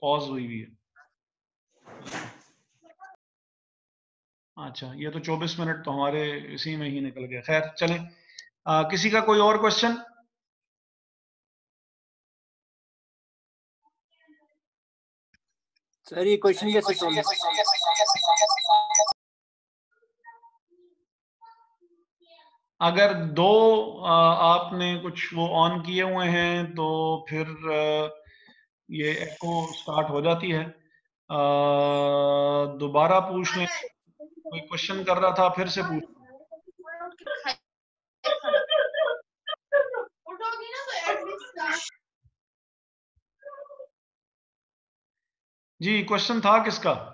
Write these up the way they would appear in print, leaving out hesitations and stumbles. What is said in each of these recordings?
Pause हुई हुई है। अच्छा, ये तो 24 मिनट तो हमारे इसी में ही निकल गए। खैर चलें, किसी का कोई और क्वेश्चन? सर ये क्वेश्चन कैसे सॉल्व? अगर दो आपने कुछ वो ऑन किए हुए हैं तो फिर ये एको स्टार्ट हो जाती है। दोबारा पूछ लें, कोई क्वेश्चन कर रहा था, फिर से पूछ। जी, क्वेश्चन था किसका?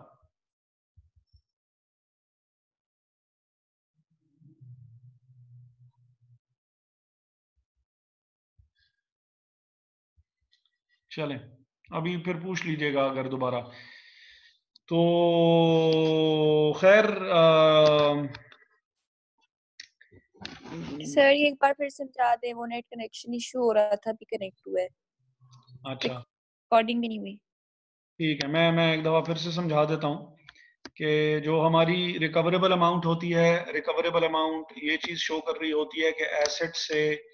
चलें, अभी फिर पूछ लीजिएगा अगर दोबारा तो। खैर सर ये एक बार फिर समझा दें, वो नेट कनेक्शन इशू हो रहा था, अभी कनेक्ट हुआ है। अच्छा, रिकॉर्डिंग भी नहीं हुई। ठीक है, मैं एक दफ़ा फिर से समझा देता हूँ कि जो हमारी रिकवरेबल अमाउंट होती है, रिकवरेबल अमाउंट ये चीज़ शो कर रही होती है कि एसेट से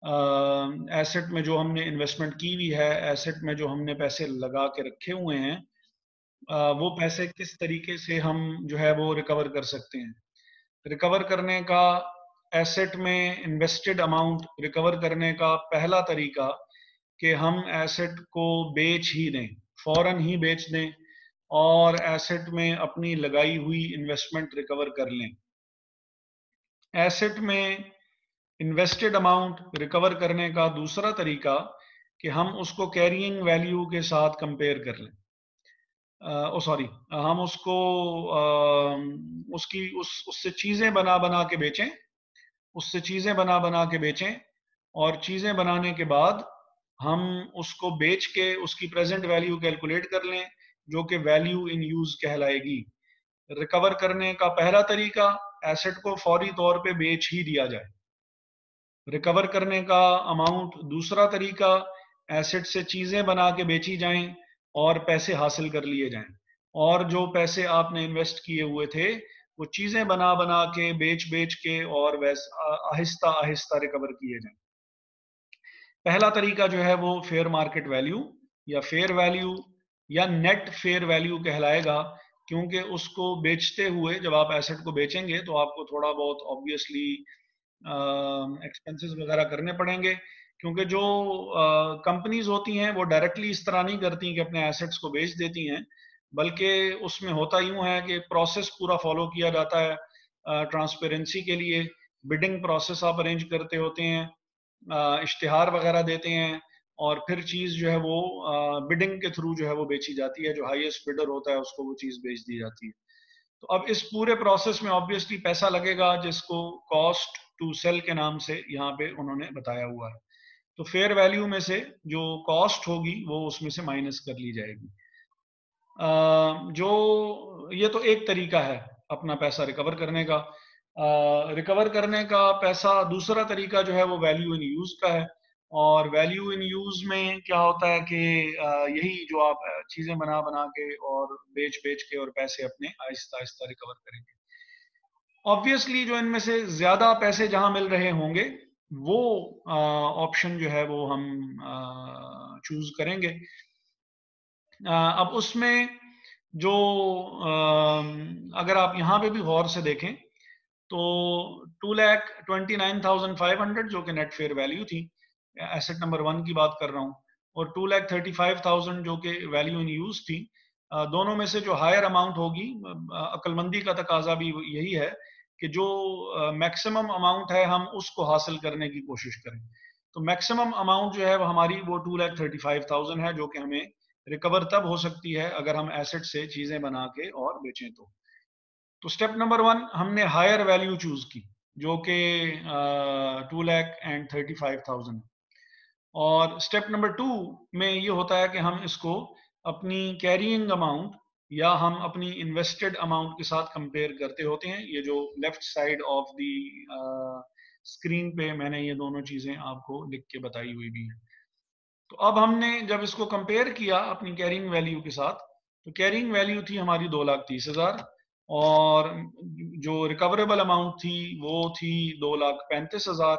एसेट में जो हमने इन्वेस्टमेंट की हुई है, एसेट में जो हमने पैसे लगा के रखे हुए हैं, वो पैसे किस तरीके से हम जो है वो रिकवर कर सकते हैं। रिकवर करने का, एसेट में इन्वेस्टेड अमाउंट रिकवर करने का पहला तरीका कि हम एसेट को बेच ही दें, फौरन ही बेच दें और एसेट में अपनी लगाई हुई इन्वेस्टमेंट रिकवर कर लें। एसेट में इन्वेस्टेड अमाउंट रिकवर करने का दूसरा तरीका कि हम उसको कैरिंग वैल्यू के साथ कंपेयर कर लें। सॉरी, हम उसको उससे चीजें बना बना के बेचें, उससे चीजें बना बना के बेचें और चीजें बनाने के बाद हम उसको बेच के उसकी प्रेजेंट वैल्यू कैलकुलेट कर लें, जो कि वैल्यू इन यूज कहलाएगी। रिकवर करने का पहला तरीका, एसेट को फौरी तौर पे बेच ही दिया जाए। रिकवर करने का अमाउंट दूसरा तरीका, एसेट से चीजें बना के बेची जाएं और पैसे हासिल कर लिए जाएं, और जो पैसे आपने इन्वेस्ट किए हुए थे वो चीजें बना बना के बेच बेच के और वैसे आहिस्ता आहिस्ता रिकवर किए जाएं। पहला तरीका जो है वो फेयर मार्केट वैल्यू या फेयर वैल्यू या नेट फेयर वैल्यू कहलाएगा, क्योंकि उसको बेचते हुए जब आप एसेट को बेचेंगे तो आपको थोड़ा बहुत ऑब्वियसली एक्सपेंसेस वगैरह करने पड़ेंगे, क्योंकि जो कंपनीज होती हैं वो डायरेक्टली इस तरह नहीं करती कि अपने एसेट्स को बेच देती हैं, बल्कि उसमें होता यूं है कि प्रोसेस पूरा फॉलो किया जाता है। ट्रांसपेरेंसी के लिए बिडिंग प्रोसेस आप अरेंज करते होते हैं, इश्तिहार वगैरह देते हैं और फिर चीज़ जो है वो बिडिंग के थ्रू जो है वो बेची जाती है, जो हाईएस्ट बिडर होता है उसको वो चीज़ बेच दी जाती है। तो अब इस पूरे प्रोसेस में ऑब्वियसली पैसा लगेगा, जिसको कॉस्ट टू सेल के नाम से यहाँ पे उन्होंने बताया हुआ है। तो फेयर वैल्यू में से जो कॉस्ट होगी वो उसमें से माइनस कर ली जाएगी। जो ये तो एक तरीका है अपना पैसा रिकवर करने का। रिकवर करने का पैसा दूसरा तरीका जो है वो वैल्यू इन यूज का है, और वैल्यू इन यूज में क्या होता है कि यही जो आप चीजें बना बना के और बेच बेच के और पैसे अपने आहिस्ता आहिस्ता रिकवर करेंगे। ऑब्वियसली जो इनमें से ज्यादा पैसे जहां मिल रहे होंगे वो ऑप्शन जो है वो हम चूज करेंगे। अब उसमें जो अगर आप यहाँ पे भी गौर से देखें तो 2,29,500 जो कि नेट फेयर वैल्यू थी, एसेट नंबर 1 की बात कर रहा हूँ, और 2,35,000 जो कि वैल्यू इन यूज थी। दोनों में से जो हायर अमाउंट होगी, अक्लमंदी का तकाजा भी यही है कि जो मैक्सिमम अमाउंट है हम उसको हासिल करने की कोशिश करें। तो मैक्सिमम अमाउंट जो है वो हमारी वो 2,35,000 है, जो कि हमें रिकवर तब हो सकती है अगर हम एसेट से चीजें बना के और बेचें तो स्टेप नंबर 1 हमने हायर वैल्यू चूज की, जो कि 2,35,000। और स्टेप नंबर 2 में ये होता है कि हम इसको अपनी कैरिंग अमाउंट या हम अपनी इन्वेस्टेड अमाउंट के साथ कंपेयर करते होते हैं। ये जो left side of the screen पे मैंने ये दोनों चीजें आपको लिख के बताई हुई भी हैं। तो अब हमने जब इसको कंपेयर किया अपनी कैरिंग वैल्यू के साथ, तो कैरिंग वैल्यू थी हमारी 2,30,000 और जो रिकवरेबल अमाउंट थी वो थी 2,35,000।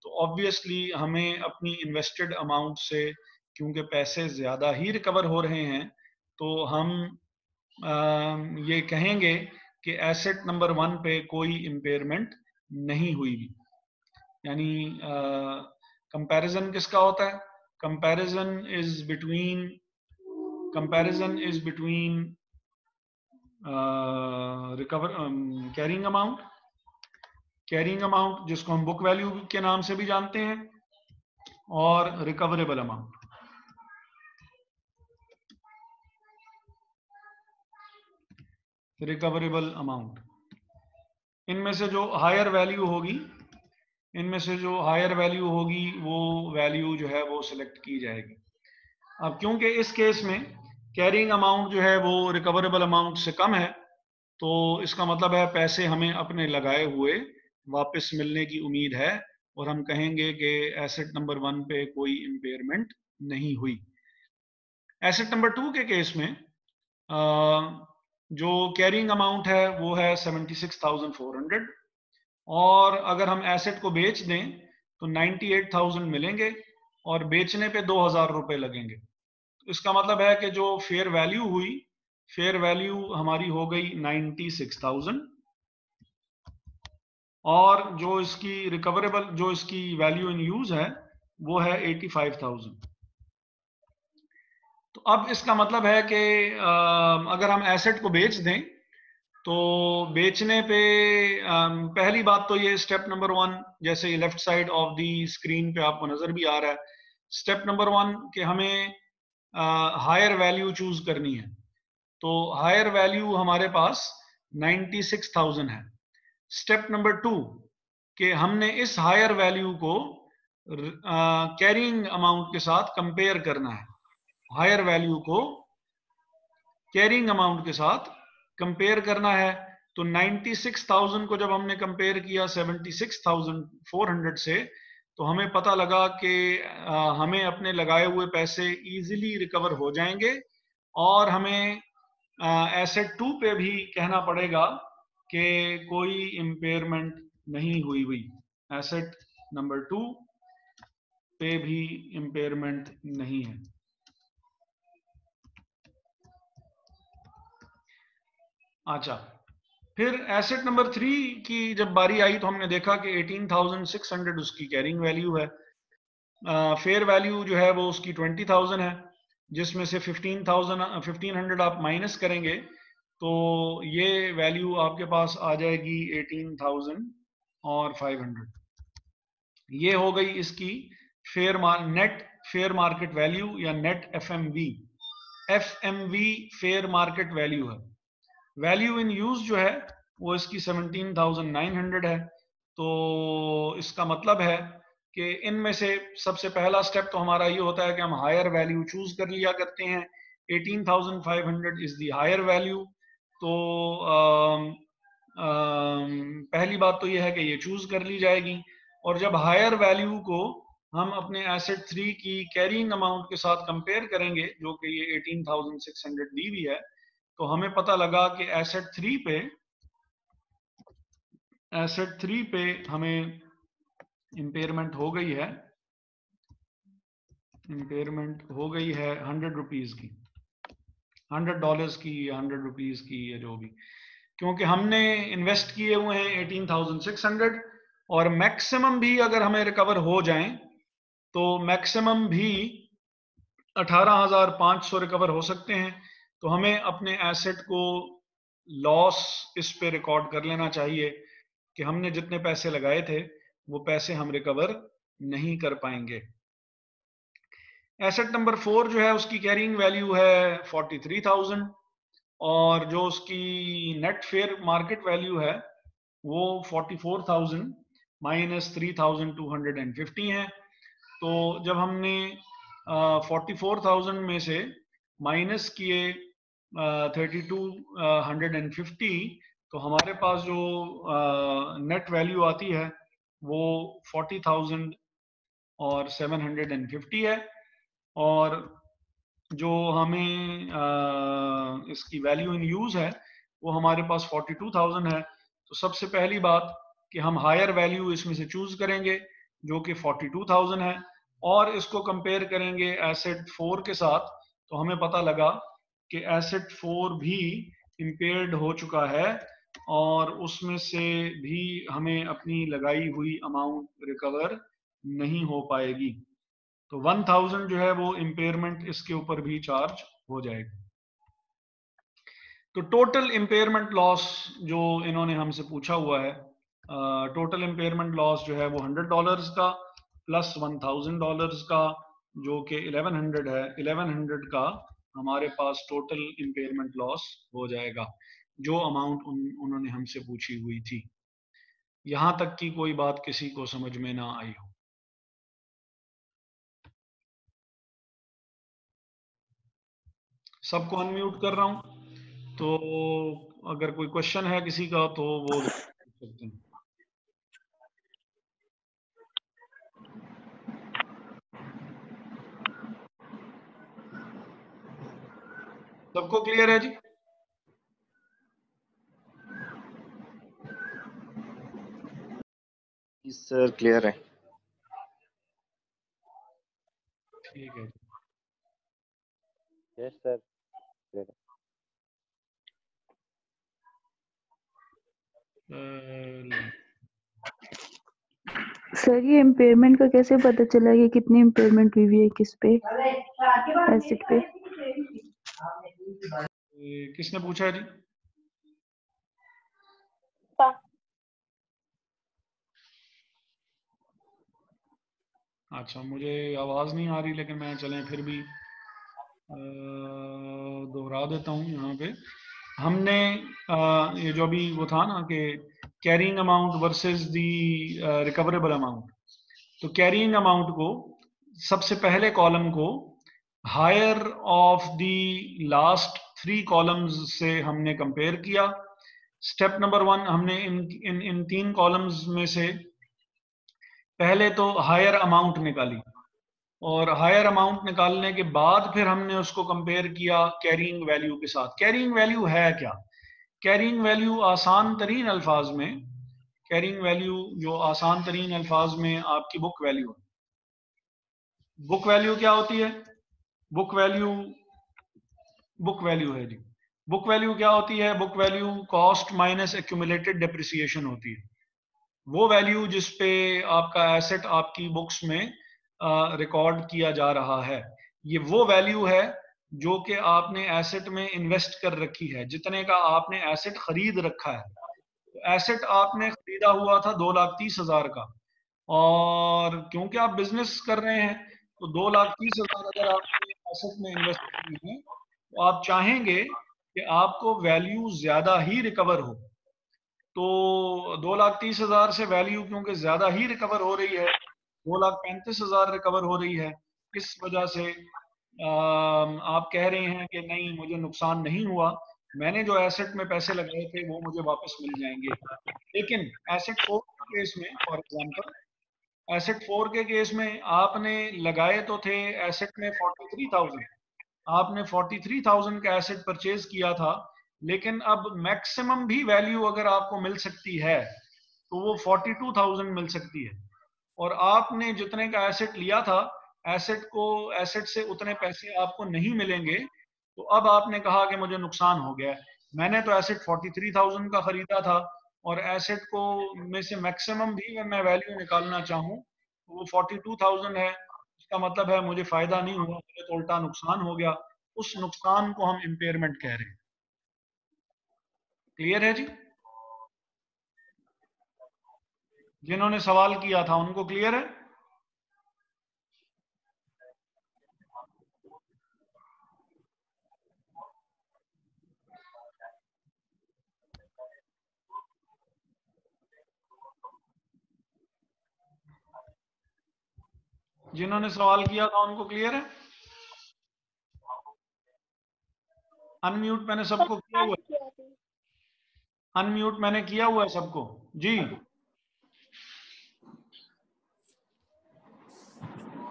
तो ऑब्वियसली हमें अपनी इन्वेस्टेड अमाउंट से, क्योंकि पैसे ज़्यादा ही रिकवर हो रहे हैं, तो हम ये कहेंगे कि एसेट नंबर 1 पे कोई इम्पेयरमेंट नहीं हुई भी। यानी कंपैरिजन किसका होता है? Comparison is between recover carrying amount जिसको हम बुक वैल्यू के नाम से भी जानते हैं, और रिकवरेबल अमाउंट। इनमें से जो हायर वैल्यू होगी, वो वैल्यू जो है वो सिलेक्ट की जाएगी। अब क्योंकि इस केस में कैरिंग अमाउंट जो है वो रिकवरेबल अमाउंट से कम है, तो इसका मतलब है पैसे हमें अपने लगाए हुए वापस मिलने की उम्मीद है, और हम कहेंगे कि एसेट नंबर 1 पे कोई इम्पेयरमेंट नहीं हुई। एसेट नंबर 2 के केस में जो कैरिंग अमाउंट है वो है 76,400, और अगर हम एसेट को बेच दें तो 98,000 मिलेंगे और बेचने पे 2,000 रुपए लगेंगे। तो इसका मतलब है कि जो फेयर वैल्यू हुई, फेयर वैल्यू हमारी हो गई 96,000, और जो इसकी रिकवरेबल, जो इसकी वैल्यू इन यूज है वो है 85,000। तो अब इसका मतलब है कि अगर हम एसेट को बेच दें तो बेचने पे पहली बात तो ये स्टेप नंबर 1, जैसे left side of the screen पे आपको नजर भी आ रहा है, स्टेप नंबर 1 कि हमें हायर वैल्यू चूज करनी है। तो हायर वैल्यू हमारे पास 96,000 है। स्टेप नंबर 2 कि हमने इस हायर वैल्यू को कैरिंग अमाउंट के साथ कंपेयर करना है। हायर वैल्यू को कैरिंग अमाउंट के साथ कंपेयर करना है। तो 96,000 को जब हमने कंपेयर किया 76,400 से, तो हमें पता लगा कि हमें अपने लगाए हुए पैसे इजीली रिकवर हो जाएंगे, और हमें एसेट 2 पे भी कहना पड़ेगा कि कोई इम्पेयरमेंट नहीं हुई। एसेट नंबर 2 पे भी इम्पेयरमेंट नहीं है। अच्छा, फिर एसेट नंबर 3 की जब बारी आई तो हमने देखा कि 18,600 उसकी कैरिंग वैल्यू है। फेयर वैल्यू जो है वो उसकी 20,000 है, जिसमें से 1500 आप माइनस करेंगे तो ये वैल्यू आपके पास आ जाएगी 18,500। ये हो गई इसकी नेट फेयर मार्केट वैल्यू या net FMV. FMV fair market value है। वैल्यू इन यूज जो है वो इसकी 17,900 है। तो इसका मतलब है कि इनमें से सबसे पहला स्टेप तो हमारा ये होता है कि हम हायर वैल्यू चूज कर लिया करते हैं। 18,500 इज द हायर वैल्यू। तो पहली बात तो ये है कि ये चूज कर ली जाएगी, और जब हायर वैल्यू को हम अपने एसेट 3 की कैरिंग अमाउंट के साथ कंपेयर करेंगे, जो कि ये 18,600 दी हुई है, तो हमें पता लगा कि एसेट 3 पे हमें इम्पेयरमेंट हो गई है, 100 रुपीज की, $100 की या 100 रुपीज की, या जो भी, क्योंकि हमने इन्वेस्ट किए हुए हैं 18,600, और मैक्सिमम भी अगर हमें रिकवर हो जाएं तो मैक्सिमम भी 18,500 रिकवर हो सकते हैं। तो हमें अपने एसेट को लॉस इस पे रिकॉर्ड कर लेना चाहिए कि हमने जितने पैसे लगाए थे वो पैसे हम रिकवर नहीं कर पाएंगे। एसेट नंबर 4 जो है उसकी कैरिंग वैल्यू है 43,000, और जो उसकी नेट फेयर मार्केट वैल्यू है वो 44,000 माइनस 3,250 है। तो जब हमने 44,000 में से माइनस किए 3,250, तो हमारे पास जो नेट वैल्यू आती है वो 40,750 है। और जो हमें इसकी वैल्यू इन यूज है वो हमारे पास 42,000 है। तो सबसे पहली बात कि हम हायर वैल्यू इसमें से चूज करेंगे जो कि 42,000 है, और इसको कंपेयर करेंगे एसेट 4 के साथ। तो हमें पता लगा कि एसेट 4 भी इम्पेयर्ड हो चुका है और उसमें से भी हमें अपनी लगाई हुई अमाउंट रिकवर नहीं हो पाएगी। तो 1000 जो है वो इम्पेयरमेंट इसके ऊपर भी चार्ज हो जाएगी। तो टोटल इम्पेयरमेंट लॉस जो इन्होंने हमसे पूछा हुआ है, टोटल इम्पेयरमेंट लॉस जो है वो $100 का प्लस $1000 का, जो कि 1100 है। 1100 का हमारे पास टोटल इम्पेयरमेंट लॉस हो जाएगा, जो अमाउंट उन्होंने हमसे पूछी हुई थी। यहां तक की कोई बात किसी को समझ में ना आई हो? सबको अनम्यूट कर रहा हूं, तो अगर कोई क्वेश्चन है किसी का तो वो पूछ सकते हैं। सबको क्लियर है जी? जी सर, क्लियर है। ठीक है। यस सर, क्लियर है। सर ये इम्पेयरमेंट का कैसे पता चला कि कितनी इम्पेयरमेंट हुई है किस पे, एसेट पे? किसने पूछा है जी? अच्छा, मुझे आवाज नहीं आ रही, लेकिन मैं चलें फिर भी दोहरा देता हूँ। यहाँ पे हमने ये जो अभी वो था ना कि carrying amount versus the recoverable amount, तो कैरिंग अमाउंट को सबसे पहले कॉलम को higher of the last 3 columns से हमने कंपेयर किया। स्टेप नंबर 1, हमने इन 3 कॉलम्स में से पहले तो हायर अमाउंट निकाली, और हायर अमाउंट निकालने के बाद फिर हमने उसको कंपेयर किया कैरिंग वैल्यू के साथ। कैरिंग वैल्यू है क्या? कैरिंग वैल्यू आसान तरीन अल्फाज में, कैरिंग वैल्यू जो आसान तरीन अल्फाज में आपकी बुक वैल्यू है। बुक वैल्यू क्या होती है? बुक वैल्यू है जी। बुक वैल्यू क्या होती है? Book value cost minus accumulated depreciation होती है। वो वैल्यू जिस पे आपका एसेट आपकी बुक्स में रिकॉर्ड किया जा रहा है, ये वो वैल्यू है जो कि आपने एसेट में इन्वेस्ट कर रखी है, जितने का आपने एसेट खरीद रखा है। तो एसेट आपने खरीदा हुआ था 2,30,000 का, और क्योंकि आप बिजनेस कर रहे हैं तो 2,30,000 अगर आपने एसेट में इन्वेस्ट की है तो आप चाहेंगे कि आपको वैल्यू ज्यादा ही रिकवर हो। तो 2,30,000 से वैल्यू क्योंकि ज्यादा ही रिकवर हो रही है, 2,35,000 रिकवर हो रही है, इस वजह से आप कह रहे हैं कि नहीं, मुझे नुकसान नहीं हुआ, मैंने जो एसेट में पैसे लगाए थे वो मुझे वापस मिल जाएंगे। लेकिन एसेट 4 के केस में, फॉर एग्जांपल एसेट 4 के केस में आपने लगाए तो थे एसेट में 43,000, आपने 43,000 का एसेट परचेज किया था, लेकिन अब मैक्सिमम भी वैल्यू अगर आपको मिल सकती है तो वो 42,000 मिल सकती है, और आपने जितने का एसेट लिया था, एसेट से उतने पैसे आपको नहीं मिलेंगे। तो अब आपने कहा कि मुझे नुकसान हो गया, मैंने तो एसेट 43,000 का खरीदा था, और एसेट को में से मैक्सिमम भी मैं वैल्यू निकालना चाहूँ तो वो 42,000 है। इसका मतलब है मुझे फायदा नहीं हुआ, मुझे तो उल्टा नुकसान हो गया। उस नुकसान को हम इम्पेयरमेंट कह रहे हैं। क्लियर है जी? जिन्होंने सवाल किया था उनको क्लियर है? जिन्होंने सवाल किया था उनको क्लियर है? अनम्यूट मैंने सबको किया हुआ है, अनम्यूट मैंने किया हुआ है सबको जी।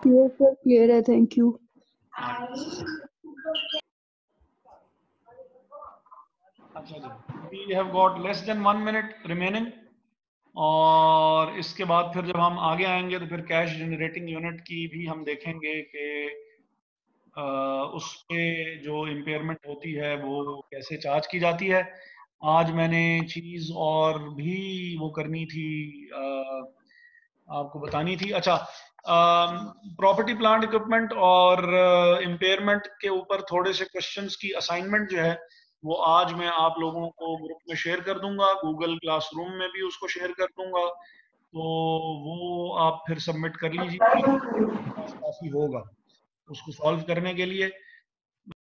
यस सर, क्लियर है, थैंक यू। अच्छा जी, we have got less than 1 minute remaining, और इसके बाद फिर जब हम आगे आएंगे तो फिर कैश जनरेटिंग यूनिट की भी हम देखेंगे कि उस पे जो इम्पेयरमेंट होती है वो कैसे चार्ज की जाती है। आज मैंने चीज़ और भी वो करनी थी, आपको बतानी थी। अच्छा, प्रॉपर्टी प्लांट इक्विपमेंट और इम्पेयरमेंट के ऊपर थोड़े से क्वेश्चंस की असाइनमेंट जो है वो आज मैं आप लोगों को ग्रुप में शेयर कर दूंगा, गूगल क्लासरूम में भी उसको शेयर कर दूंगा, तो वो आप फिर सबमिट कर लीजिए, काफ़ी होगा उसको सॉल्व करने के लिए।